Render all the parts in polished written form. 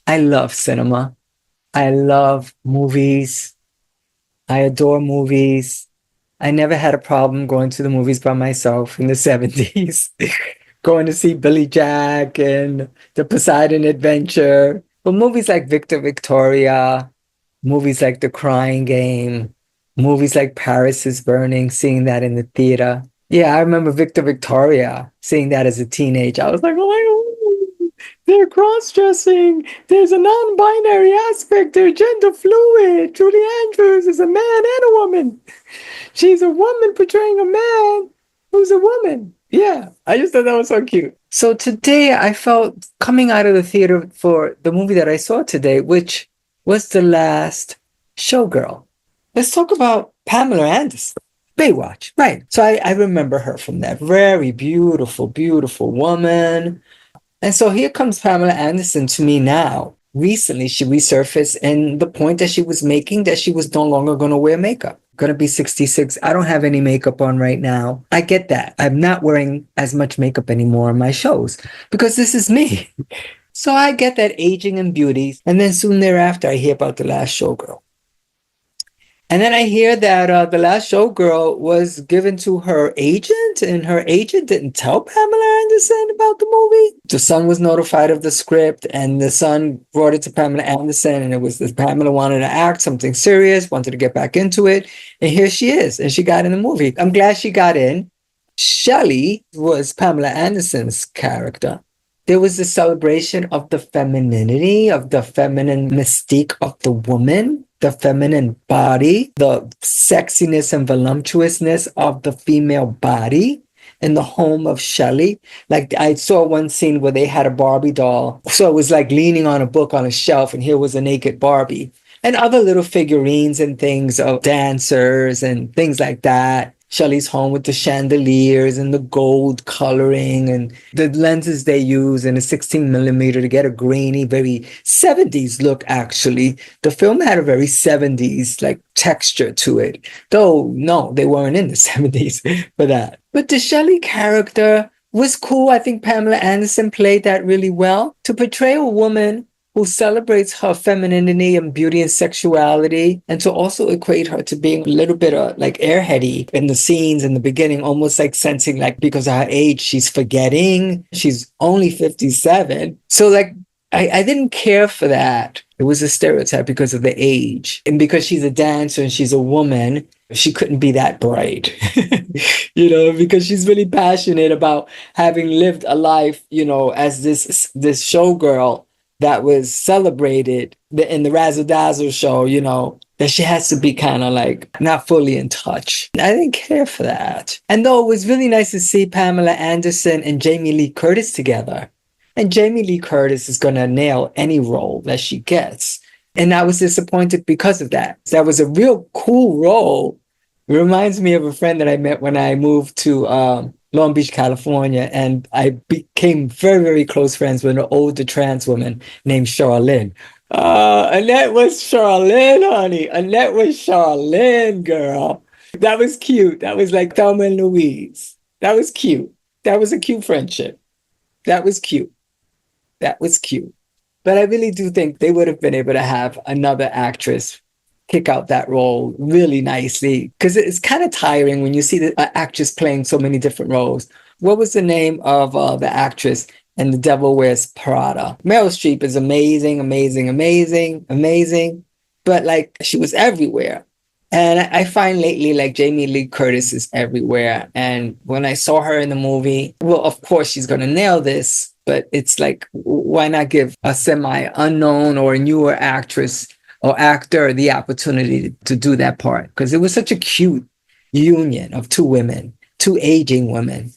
I love cinema. I love movies. I adore movies. I never had a problem going to the movies by myself in the 70s, going to see Billy Jack and The Poseidon Adventure. But movies like Victor Victoria, movies like The Crying Game, movies like Paris is Burning, seeing that in the theater. Yeah, I remember Victor Victoria, seeing that as a teenager. I was like, oh my God, they're cross-dressing. There's a non-binary aspect. They're gender fluid. Julie Andrews is a man and a woman. She's a woman portraying a man who's a woman. Yeah, I just thought that was so cute. So today I felt coming out of the theater for the movie that I saw today, which was the last Showgirl. Let's talk about Pamela Anderson. Baywatch, right. So I remember her from that. Very beautiful, beautiful woman. And so here comes Pamela Anderson to me now. Recently, she resurfaced, and the point that she was making that she was no longer going to wear makeup. Going to be 66. I don't have any makeup on right now. I get that. I'm not wearing as much makeup anymore on my shows because this is me. So I get that aging and beauty. And then soon thereafter, I hear about The Last Showgirl. And then I hear that the last showgirl was given to her agent, and her agent didn't tell Pamela Anderson about the movie. The son was notified of the script, and the son brought it to Pamela Anderson, and it was that Pamela wanted to act something serious, wanted to get back into it, and here she is, and she got in the movie. I'm glad she got in. Shelley was Pamela Anderson's character. There was the celebration of the femininity, of the feminine mystique of the woman, the feminine body, the sexiness and voluptuousness of the female body in the home of Shelley. Like I saw one scene where they had a Barbie doll. So it was like leaning on a book on a shelf, and here was a naked Barbie. And other little figurines and things of dancers and things like that. Shelley's home with the chandeliers and the gold coloring and the lenses they use and a 16 millimeter to get a grainy, very 70s look, actually. The film had a very 70s like texture to it. Though, no, they weren't in the 70s for that. But the Shelley character was cool. I think Pamela Anderson played that really well. To portray a woman who celebrates her femininity and beauty and sexuality, and to also equate her to being a little bit like airheady in the scenes in the beginning, almost like sensing like because of her age, she's forgetting. She's only 57. So like, I didn't care for that. It was a stereotype because of the age. And because she's a dancer and she's a woman, she couldn't be that bright, because she's really passionate about having lived a life, as this showgirl that was celebrated in the Razzle Dazzle show, that she has to be kind of like not fully in touch. I didn't care for that. And though it was really nice to see Pamela Anderson and Jamie Lee Curtis together. And Jamie Lee Curtis is going to nail any role that she gets. And I was disappointed because of that. That was a real cool role. It reminds me of a friend that I met when I moved to Long Beach, California, and I became very, very close friends with an older trans woman named Charlene. Annette was Charlene, honey. Annette was Charlene, girl. That was cute. That was like Thelma and Louise. That was cute. That was a cute friendship. That was cute. That was cute. But I really do think they would have been able to have another actress kick out that role really nicely, because it's kind of tiring when you see the actress playing so many different roles. What was the name of the actress in The Devil Wears Prada? Meryl Streep is amazing, amazing, amazing, amazing, but like she was everywhere. And I find lately like Jamie Lee Curtis is everywhere. And when I saw her in the movie, well, of course she's going to nail this, but it's like, why not give a semi-unknown or a newer actress or actor the opportunity to do that part? Because it was such a cute union of two women, two aging women.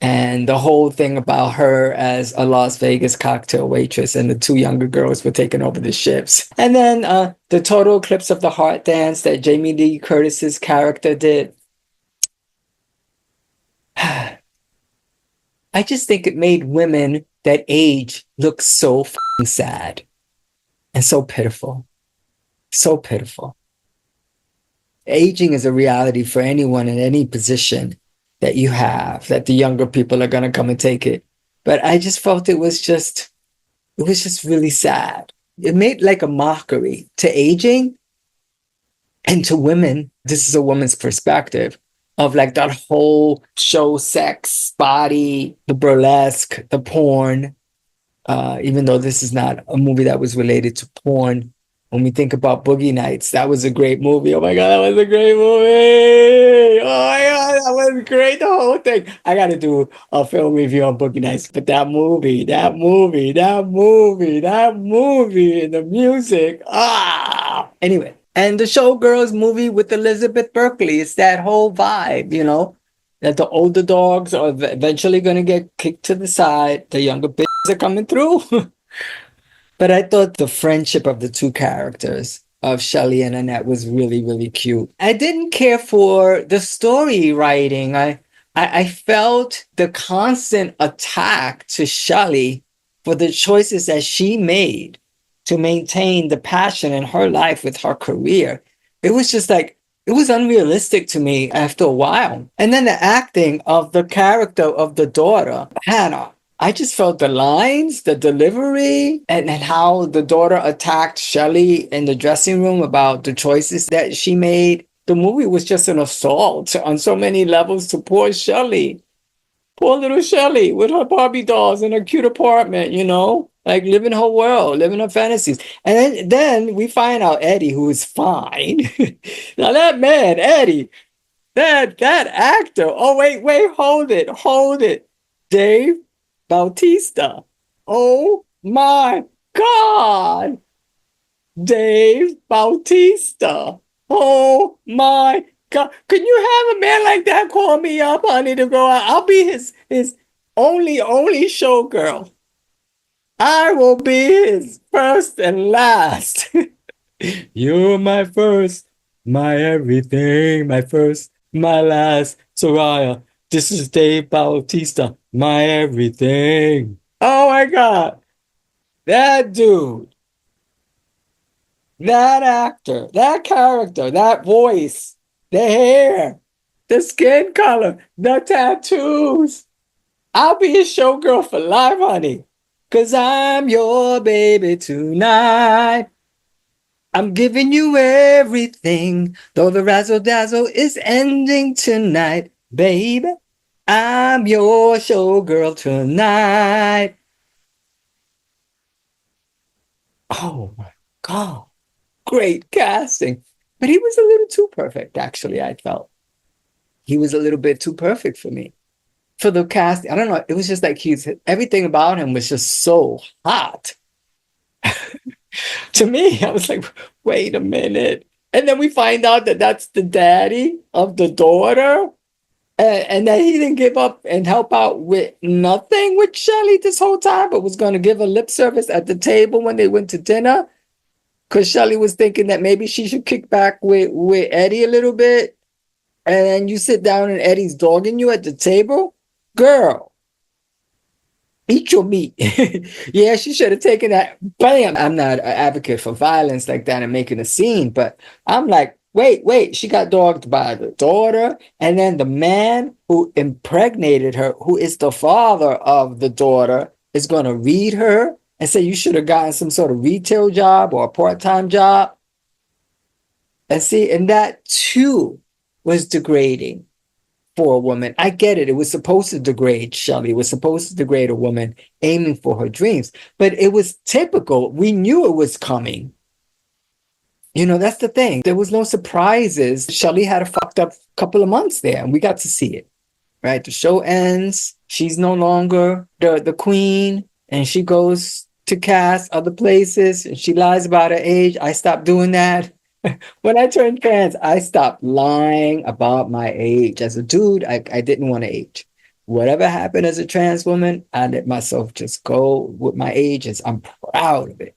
And the whole thing about her as a Las Vegas cocktail waitress and the two younger girls were taking over the ships. And then the total eclipse of the heart dance that Jamie Lee Curtis's character did. I just think it made women that age look so fucking sad and so pitiful. So pitiful. Aging is a reality for anyone in any position that you have, that the younger people are going to come and take it. But I just felt it was just It was just really sad. It made like a mockery to aging and to women. This is a woman's perspective of like that whole show sex, body, the burlesque, the porn. Even though this is not a movie that was related to porn. When we think about Boogie Nights, that was a great movie. Oh my God, that was a great movie. Oh my God, that was great. The whole thing. I got to do a film review on Boogie Nights, but that movie, and the music. Anyway, and the Showgirls movie with Elizabeth Berkley, it's that whole vibe, that the older dogs are eventually going to get kicked to the side. The younger bitches are coming through. But I thought the friendship of the two characters of Shelley and Annette was really, really cute. I didn't care for the story writing. I felt the constant attack to Shelley for the choices that she made to maintain the passion in her life with her career. It was just like, it was unrealistic to me after a while. And then the acting of the character of the daughter, Hannah. I just felt the lines, the delivery, and how the daughter attacked Shelley in the dressing room about the choices that she made. The movie was just an assault on so many levels to poor Shelley. Poor little Shelley with her Barbie dolls in her cute apartment, like living her world, living her fantasies. And then we find out Eddie, who is fine. Now that man, Eddie, that actor. Oh, wait, hold it. Dave Bautista. Oh my God. Dave Bautista. Oh my God. Can you have a man like that call me up, honey, to go out? I'll be his only showgirl. I will be his first and last. You're my first, my everything, my first, my last. Soraya, this is Dave Bautista, my everything. Oh my God. That dude, that actor, that character, that voice, the hair, the skin color, the tattoos. I'll be a showgirl for life, honey. Cause I'm your baby tonight. I'm giving you everything, though the razzle dazzle is ending tonight, baby. I'm your showgirl tonight. Oh my God. Great casting. But he was a little too perfect, actually, I felt. He was a little bit too perfect for me. For the cast, I don't know. It was just like everything about him was just so hot. To me, I was like, wait a minute. And then we find out that that's the daddy of the daughter. And that he didn't give up and help out with nothing with Shelley this whole time, but was going to give her lip service at the table when they went to dinner. Because Shelley was thinking that maybe she should kick back with Eddie a little bit. And then you sit down and Eddie's dogging you at the table. Girl, eat your meat. Yeah, she should have taken that. Bam. I'm not an advocate for violence like that and making a scene, but I'm like, wait. She got dogged by the daughter. And then the man who impregnated her, who is the father of the daughter, is going to read her and say you should have gotten some sort of retail job or a part-time job. And that too was degrading for a woman. I get it. It was supposed to degrade Shelley. It was supposed to degrade a woman aiming for her dreams. But it was typical. We knew it was coming. That's the thing. There was no surprises. Shelley had a fucked up couple of months there, and we got to see it. Right? The show ends. She's no longer the queen, and she goes to cast other places, and she lies about her age. I stopped doing that. When I turned trans, I stopped lying about my age. As a dude, I didn't want to age. Whatever happened as a trans woman, I let myself just go with my age. I'm proud of it.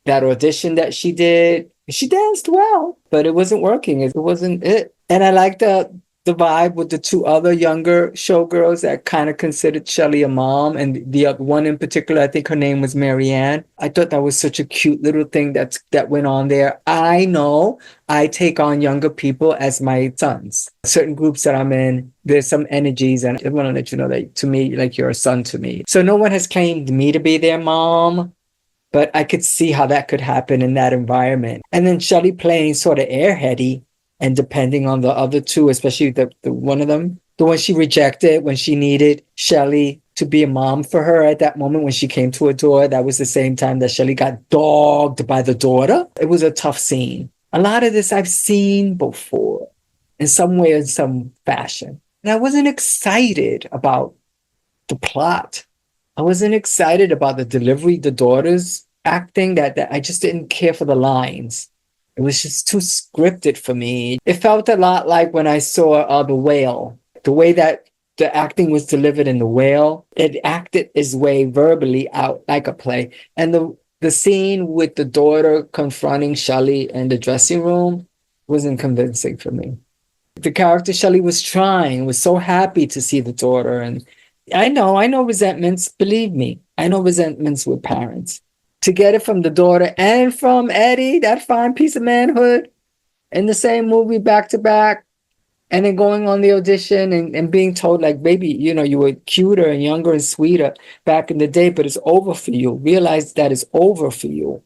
That audition that she did, she danced well, but it wasn't working. It wasn't it. And I liked the vibe with the two other younger showgirls that kind of considered Shelley a mom, and the one in particular, I think her name was Marianne. I thought that was such a cute little thing that went on there. I know I take on younger people as my sons. Certain groups that I'm in, there's some energies, and I want to let you know that to me, like you're a son to me. So no one has claimed me to be their mom. But I could see how that could happen in that environment. And then Shelley playing sort of airheady and depending on the other two, especially the one of them, the one she rejected when she needed Shelley to be a mom for her at that moment when she came to her door. That was the same time that Shelley got dogged by the daughter. It was a tough scene. A lot of this I've seen before in some way or in some fashion. And I wasn't excited about the plot. I wasn't excited about the delivery, the daughter's acting, that I just didn't care for the lines. It was just too scripted for me. It felt a lot like when I saw The Whale. The way that the acting was delivered in The Whale, it acted its way verbally out like a play. And the scene with the daughter confronting Shelley in the dressing room wasn't convincing for me. The character Shelley was trying, was so happy to see the daughter. And I know resentments, believe me. I know resentments with parents. To get it from the daughter and from Eddie, that fine piece of manhood, in the same movie back to back, and then going on the audition and being told, like, baby, you were cuter and younger and sweeter back in the day, but it's over for you. Realize that it's over for you,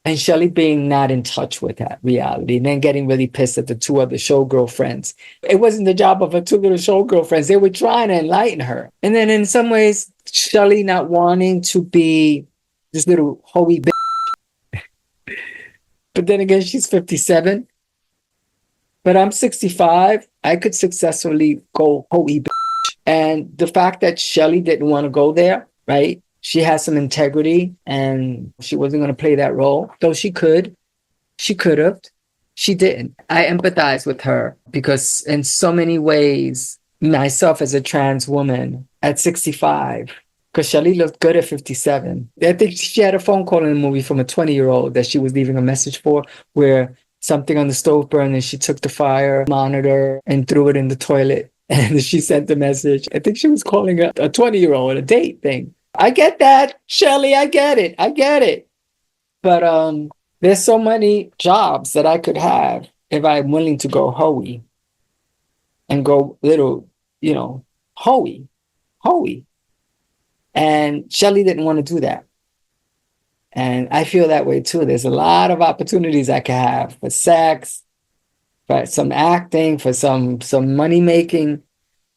And Shelley being not in touch with that reality and then getting really pissed at the two other showgirl friends. It wasn't the job of her two little showgirl friends. They were trying to enlighten her. And then in some ways, Shelley not wanting to be this little hoey bitch. But then again, she's 57. But I'm 65. I could successfully go hoey bitch. And the fact that Shelley didn't want to go there, right? She has some integrity and she wasn't going to play that role, though she could. She could have. She didn't. I empathize with her because in so many ways, myself as a trans woman at 65, because Shelley looked good at 57. I think she had a phone call in the movie from a 20-year-old that she was leaving a message for, where something on the stove burned and she took the fire monitor and threw it in the toilet. And she sent the message. I think she was calling a 20-year-old, a date thing. I get that, Shelley. I get it. But there's so many jobs that I could have if I'm willing to go hoey and go little, hoey. And Shelley didn't want to do that. And I feel that way too. There's a lot of opportunities I could have for sex, for some acting, for some money making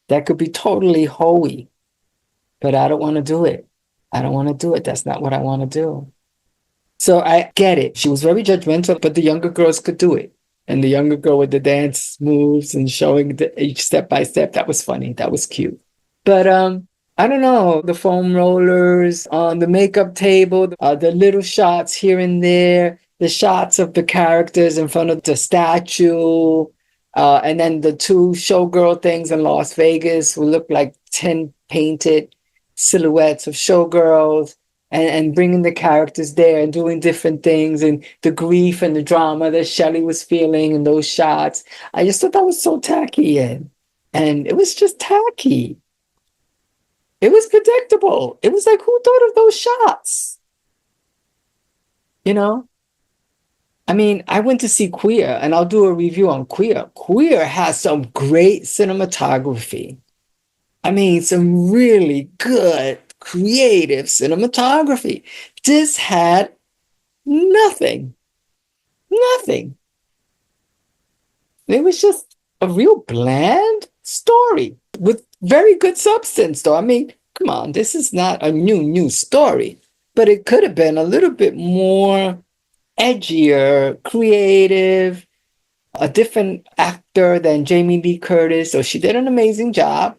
that could be totally hoey. But I don't want to do it. That's not what I want to do. So I get it. She was very judgmental, but the younger girls could do it. And the younger girl with the dance moves and showing each step by step, that was funny. That was cute. But I don't know, the foam rollers on the makeup table, the little shots here and there, the shots of the characters in front of the statue, and then the two showgirl things in Las Vegas who look like 10 painted silhouettes of showgirls, and bringing the characters there and doing different things, and the grief and the drama that Shelley was feeling in those shots. I just thought that was so tacky, and it was just tacky. It was predictable. It was like, who thought of those shots? I mean, I went to see Queer, and I'll do a review on Queer. Queer has some great cinematography. I mean, some really good, creative cinematography. This had nothing. Nothing. It was just a real bland story with very good substance, though. I mean, come on, this is not a new story. But it could have been a little bit more edgier, creative, a different actor than Jamie Lee Curtis. So she did an amazing job.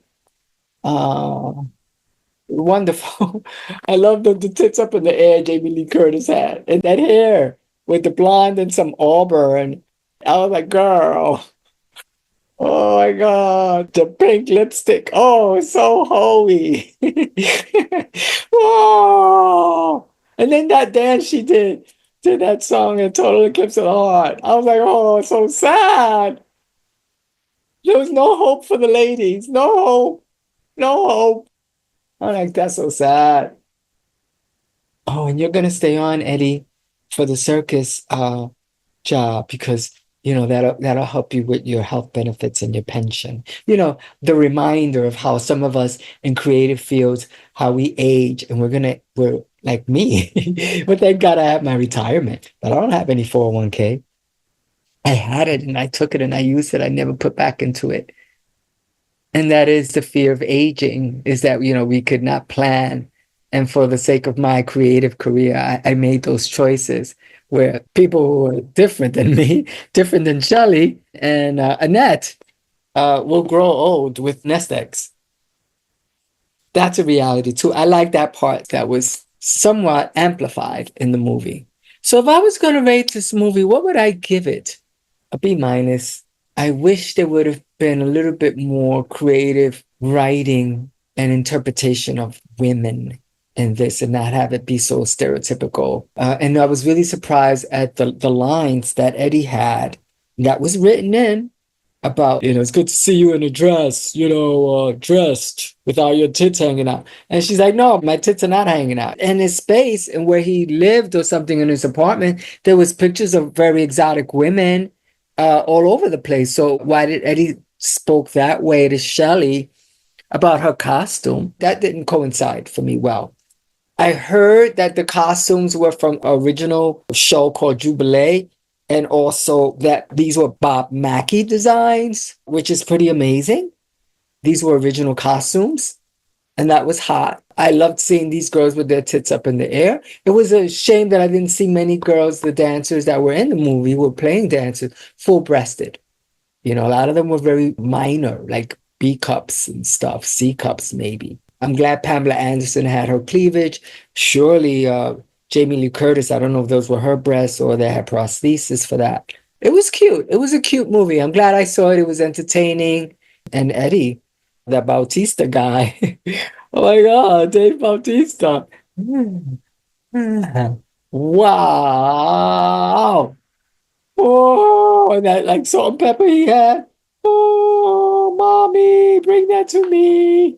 Wonderful. I love the tits up in the air Jamie Lee Curtis had. And that hair with the blonde and some auburn. I was like, girl. Oh my God. The pink lipstick. Oh, so holy. Oh. And then that dance she did to that song in Total Eclipse of the Heart. I was like, oh, so sad. There was no hope for the ladies. No hope. No hope. I'm like, that's so sad. Oh, and you're gonna stay on, Eddie, for the circus job because that'll help you with your health benefits and your pension. The reminder of how some of us in creative fields, how we age, and we're like me. But thank God I have my retirement, but I don't have any 401k. I had it and I took it and I used it. I never put back into it. And that is the fear of aging, is that, we could not plan. And for the sake of my creative career, I made those choices where people who were different than me, different than Shelley and Annette, will grow old with nest eggs. That's a reality too. I like that part that was somewhat amplified in the movie. So if I was going to rate this movie, what would I give it? A B minus. I wish there would have been a little bit more creative writing and interpretation of women in this and not have it be so stereotypical. And I was really surprised at the lines that Eddie had that was written in about, it's good to see you in a dress, dressed without your tits hanging out. And she's like, no, my tits are not hanging out. And his space and where he lived or something in his apartment, there was pictures of very exotic women all over the place. So why did Eddie spoke that way to Shelley about her costume? That didn't coincide for me well. I heard that the costumes were from an original show called Jubilee, and also that these were Bob Mackie designs, which is pretty amazing. These were original costumes, and that was hot. I loved seeing these girls with their tits up in the air. It was a shame that I didn't see many girls, the dancers that were in the movie, were playing dancers, full-breasted. A lot of them were very minor, like B cups and stuff, C cups maybe. I'm glad Pamela Anderson had her cleavage. Surely Jamie Lee Curtis, I don't know if those were her breasts or they had prosthesis for that. It was cute. It was a cute movie. I'm glad I saw it. It was entertaining. And Eddie, that Bautista guy. Oh my God, Dave Bautista. Wow. Oh, and that like salt and pepper he had. Oh, mommy, bring that to me.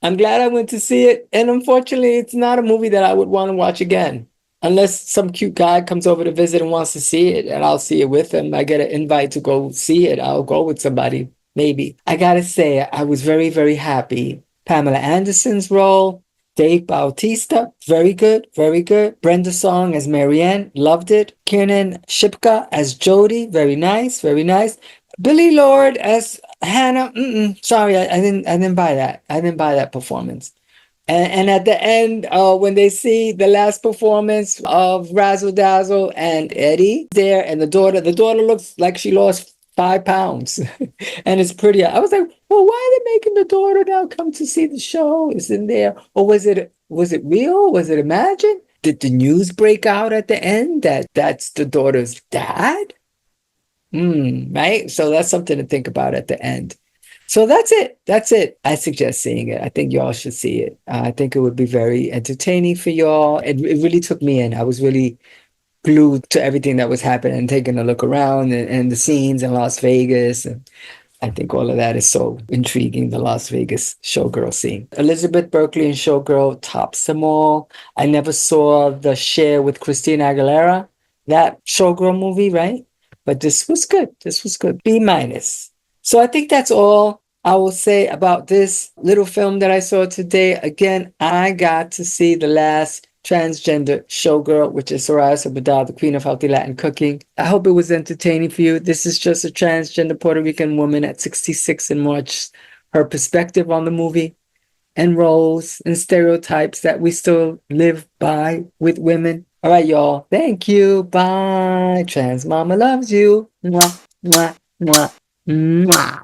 I'm glad I went to see it. And unfortunately, it's not a movie that I would want to watch again. Unless some cute guy comes over to visit and wants to see it, and I'll see it with him. I get an invite to go see it. I'll go with somebody, maybe. I gotta say, I was very, very happy. Pamela Anderson's role, Dave Bautista, very good, very good. Brenda Song as Marianne, loved it. Kiernan Shipka as Jody, very nice, very nice. Billy Lord as Hannah, sorry, I didn't buy that. I didn't buy that performance. And at the end, when they see the last performance of Razzle Dazzle and Eddie there, and the daughter looks like she lost 5 pounds, and it's pretty. I was like, well, why are they making the daughter now come to see the show? Is in there, or was it real? Was it imagined? Did the news break out at the end that that's the daughter's dad? Right? So that's something to think about at the end. So that's it. That's it. I suggest seeing it. I think y'all should see it. I think it would be very entertaining for y'all. It really took me in. I was really glued to everything that was happening and taking a look around and the scenes in Las Vegas. And I think all of that is so intriguing, the Las Vegas showgirl scene. Elizabeth Berkley in Showgirl tops them all. I never saw the Share with Christina Aguilera, that showgirl movie, right? But this was good. This was good. B minus. So I think that's all I will say about this little film that I saw today. Again, I got to see the last transgender showgirl, which is Soraya Sabadell, the queen of healthy Latin cooking. I hope it was entertaining for you. This is just a transgender Puerto Rican woman at 66 in March, her perspective on the movie and roles and stereotypes that we still live by with women. All right, y'all. Thank you. Bye. Trans Mama loves you. Mwah, mwah, mwah, mwah.